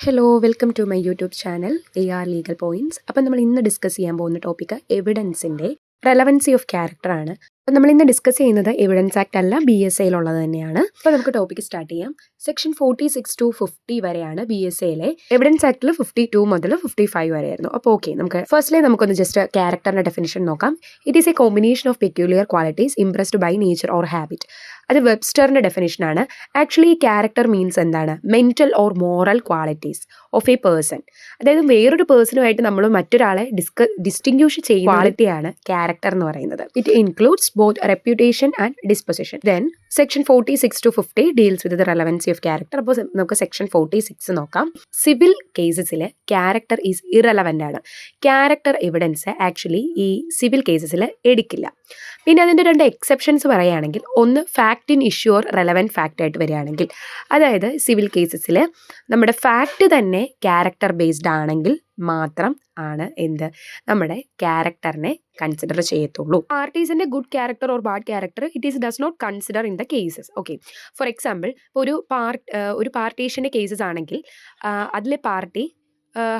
Hello welcome to my YouTube channel AR legal points. അപ്പം നമ്മൾ ഇന്ന് ഡിസ്കസ് ചെയ്യാൻ പോകുന്ന ടോപ്പിക്ക് എവിഡൻസിൻ്റെ റെലവൻസി ഓഫ് ക്യാരക്ടർ ആണ്. അപ്പം നമ്മൾ ഇന്ന് ഡിസ്കസ് ചെയ്യുന്നത് എവിഡൻസ് ആക്ട് അല്ല, BSA ഉള്ളത് തന്നെയാണ്. അപ്പോൾ നമുക്ക് ടോപ്പിക്ക് സ്റ്റാർട്ട് ചെയ്യാം. സെക്ഷൻ 46 to 50 വരെയാണ് BSAയിലെ. എവിഡൻസ് ആക്ടിൽ 52 മുതൽ 55 വരെയായിരുന്നു. അപ്പോൾ ഓക്കെ, നമുക്ക് ഫസ്റ്റ്ലി നമുക്കൊന്ന് ജസ്റ്റ് ക്യാരക്ടറിൻ്റെ ഡെഫിനിഷൻ നോക്കാം. It is a combination of peculiar qualities impressed by nature or habit. അത് വെബ്സ്റ്ററിൻ്റെ ഡെഫിനിഷനാണ്. ആക്ച്വലി ഈ ക്യാരക്ടർ മീൻസ് എന്താണ്? Mental or moral qualities of a person. അതായത് വേറൊരു പേഴ്സണുമായിട്ട് നമ്മൾ മറ്റൊരാളെ ഡിസ്റ്റിങ്ക്യൂഷ് ചെയ്യുന്ന ക്വാളിറ്റിയാണ് ക്യാരക്ടർ എന്ന് പറയുന്നത്. It includes both reputation and disposition. Then section 46 to 50 deals with the relevancy of character. അപ്പോൾ നമുക്ക് സെക്ഷൻ 46 നോക്കാം. സിവിൽ കേസസിൽ ക്യാരക്ടർ ഈസ് ഇറലവൻ്റ് ആണ്. ക്യാരക്ടർ എവിഡൻസ് ആക്ച്വലി ഈ സിവിൽ കേസസിൽ എടുക്കില്ല. പിന്നെ അതിൻ്റെ രണ്ട് എക്സെപ്ഷൻസ് പറയുകയാണെങ്കിൽ, ഒന്ന് fact in issue or relevant fact ആയിട്ട് വരികയാണെങ്കിൽ, അതായത് സിവിൽ കേസസിൽ നമ്മുടെ ഫാക്റ്റ് തന്നെ ക്യാരക്ടർ ബേസ്ഡ് ആണെങ്കിൽ മാത്രം ആണ് നമ്മുടെ ക്യാരക്ടറിനെ കൺസിഡർ ചെയ്യത്തുള്ളൂ. പാർട്ടീസിൻ്റെ good character or bad character does not consider in the cases. Okay, for example ഒരു പാർട്ടീഷൻ്റെ കേസസ് ആണെങ്കിൽ അതിലെ പാർട്ടി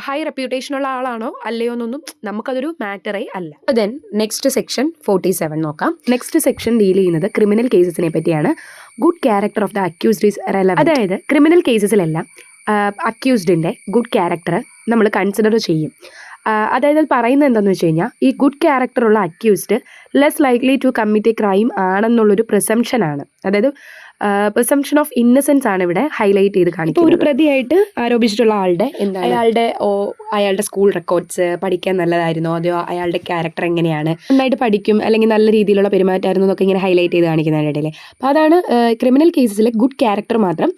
ഹൈ റെപ്യൂട്ടേഷൻ ഉള്ള ആളാണോ അല്ലയോ എന്നൊന്നും നമുക്കതൊരു മാറ്ററേ അല്ല. ദെൻ നെക്സ്റ്റ് സെക്ഷൻ 47 നോക്കാം. നെക്സ്റ്റ് സെക്ഷൻ ഡീൽ ചെയ്യുന്നത് ക്രിമിനൽ കേസസിനെ പറ്റിയാണ്. Good character of the accused is relevant. അതായത് ക്രിമിനൽ കേസസിലെല്ലാം അക്യൂസ്ഡിൻ്റെ ഗുഡ് ക്യാരക്ടർ നമ്മൾ കൺസിഡർ ചെയ്യും. അതായത് അത് പറയുന്നത് എന്താണെന്ന് വെച്ച് കഴിഞ്ഞാൽ, ഈ ഗുഡ് ക്യാരക്ടറുള്ള accused less likely to commit a crime ആണെന്നുള്ളൊരു പ്രിസംപ്ഷനാണ്. അതായത് പ്രിസംപ്ഷൻ ഓഫ് ഇന്നസെൻസ് ആണ് ഇവിടെ ഹൈലൈറ്റ് ചെയ്ത് കാണിക്കുന്നത്. ഒരു പ്രതിയായിട്ട് ആരോപിച്ചിട്ടുള്ള ആളുടെ അയാളുടെ സ്കൂൾ റെക്കോർഡ്സ് പഠിക്കാൻ നല്ലതായിരുന്നോ, അതെയോ അയാളുടെ ക്യാരക്ടർ എങ്ങനെയാണ്, നന്നായിട്ട് പഠിക്കും അല്ലെങ്കിൽ നല്ല രീതിയിലുള്ള പെരുമാറ്റമായിരുന്നു എന്നൊക്കെ ഇങ്ങനെ ഹൈലൈറ്റ് ചെയ്ത് കാണിക്കുന്നതിൻ്റെ ഇടയിൽ. അപ്പോൾ അതാണ് ക്രിമിനൽ കേസസിലെ ഗുഡ് ക്യാരക്ടർ മാത്രം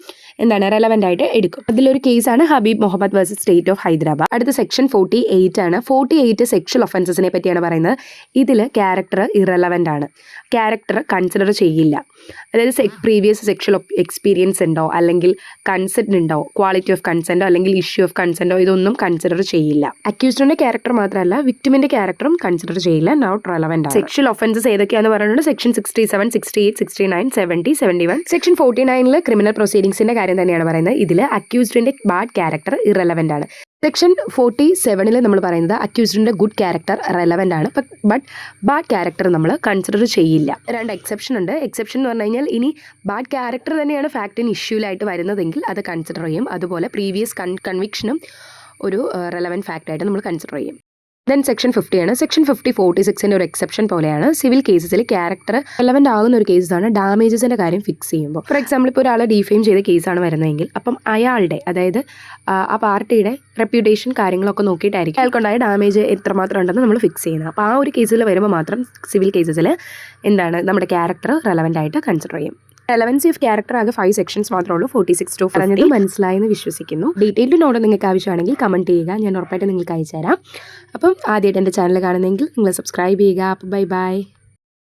റെലവൻ്റ് ആയിട്ട് എടുക്കും. അതിലൊരു കേസാണ് Habib Muhammad versus state of Hyderabad. അടുത്ത സെക്ഷൻ 48 ആണ്. 48 സെക്ഷൽ ഒഫൻസസിനെ പറ്റിയാണ് പറയുന്നത്. ഇതിൽ ക്യാരക്ടർ ഇറലവൻ്റ് ആണ്. ക്യാരക്ടർ കൺസിഡർ ചെയ്യില്ല. അതായത് പ്രീവിയസ് സെക്ഷൽ എക്സ്പീരിയൻസ് ഉണ്ടോ, അല്ലെങ്കിൽ കൺസെൻറ്റ് ഉണ്ടോ, ക്വാളിറ്റി ഓഫ് കൺസെൻറ്റോ അല്ലെങ്കിൽ ഇഷ്യൂ ഓഫ് കൺസെൻറ്റോ, ഇതൊന്നും കൺസിഡർ ചെയ്യില്ല. അക്യൂസ്ഡിൻ്റെ ക്യാരക്ടർ മാത്രമല്ല, വിക്ടിമിൻ്റെ ക്യാരക്ടറും കൺസിഡർ ചെയ്യില്ല. നോട്ട് റെലവൻ്റ് ആണ്. സെക്ഷൽ ഒഫൻസസ് ഏതൊക്കെയാണെന്ന് പറയുന്നത് സെക്ഷൻ 67, 68, 69, 70, 71. സെക്ഷൻ 49 ക്രിമിനൽ പ്രൊസീഡിങ്സിൻ്റെ കാര്യം തന്നെയാണ് പറയുന്നത്. ഇതിൽ അക്യൂസ്ഡിൻ്റെ ബാഡ് ക്യാരക്ടർ ഇറലവൻ്റ് ആണ്. സെക്ഷൻ 47 നമ്മൾ പറയുന്നത് അക്യൂസ്ഡിൻ്റെ ഗുഡ് ക്യാരക്ടർ റെലവൻ്റ് ആണ്, ബട്ട് ബാഡ് ക്യാരക്ടർ നമ്മൾ കൺസിഡർ ചെയ്യില്ല. രണ്ട് എക്സെപ്ഷൻ ഉണ്ട്. എക്സെപ്ഷൻ എന്ന് പറഞ്ഞു കഴിഞ്ഞാൽ, ഇനി ബാഡ് ക്യാരക്ടർ തന്നെയാണ് ഫാക്റ്റിന് ഇഷ്യൂലായിട്ട് വരുന്നതെങ്കിൽ അത് കൺസിഡർ ചെയ്യും. അതുപോലെ പ്രീവിയസ് കൺവിക്ഷനും ഒരു റെലവൻറ്റ് ഫാക്റ്റായിട്ട് നമ്മൾ കൺസിഡർ ചെയ്യും. ദെൻ സെക്ഷൻ 50 ആണ്. സെക്ഷൻ 50 46 ഒരു എക്സെപ്ഷൻ പോലെയാണ്. സിവിൽ കേസസിൽ ക്യാരക്ടർ റെലവൻ്റ് ആകുന്ന ഒരു കേസാണ് ഡാമേജസിൻ്റെ കാര്യം ഫിക്സ് ചെയ്യുമ്പോൾ. ഫോർ എക്സാമ്പിൾ, ഇപ്പോൾ ഒരാളെ ഡിഫെയിം ചെയ്ത കേസാണ് വരുന്നതെങ്കിൽ, അപ്പം അയാളുടെ, അതായത് ആ പാർട്ടിയുടെ റെപ്യൂട്ടേഷൻ കാര്യങ്ങളൊക്കെ നോക്കിയിട്ടായിരിക്കും അയാൾക്കുണ്ടായ ഡാമേജ് എത്രമാത്രം ഉണ്ടെന്ന് നമ്മൾ ഫിക്സ് ചെയ്യുന്നത്. അപ്പോൾ ആ ഒരു കേസിൽ വരുമ്പോൾ മാത്രം സിവിൽ കേസസിൽ നമ്മുടെ ക്യാരക്ടർ റെലവൻ്റ് ആയിട്ട് കൺസിഡർ ചെയ്യും. റെലവൻസി ഓഫ് ക്യാരക്ടർ ആകെ 5 സെക്ഷൻസ് മാത്രമേ ഉള്ളൂ. 46 to 50 പറഞ്ഞത് മനസ്സിലായെന്ന് വിശ്വസിക്കുന്നു. ഡീറ്റെയിൽഡ് നോട്ട് നിങ്ങൾക്ക് ആവശ്യമാണെങ്കിൽ കമൻറ്റ് ചെയ്യുക, ഞാൻ ഉറപ്പായിട്ട് നിങ്ങൾക്ക് അയച്ചു തരാം. അപ്പം ആദ്യമായിട്ട് എൻ്റെ ചാനൽ കാണുന്നെങ്കിൽ നിങ്ങൾ സബ്സ്ക്രൈബ് ചെയ്യുക. അപ്പോൾ ബൈ.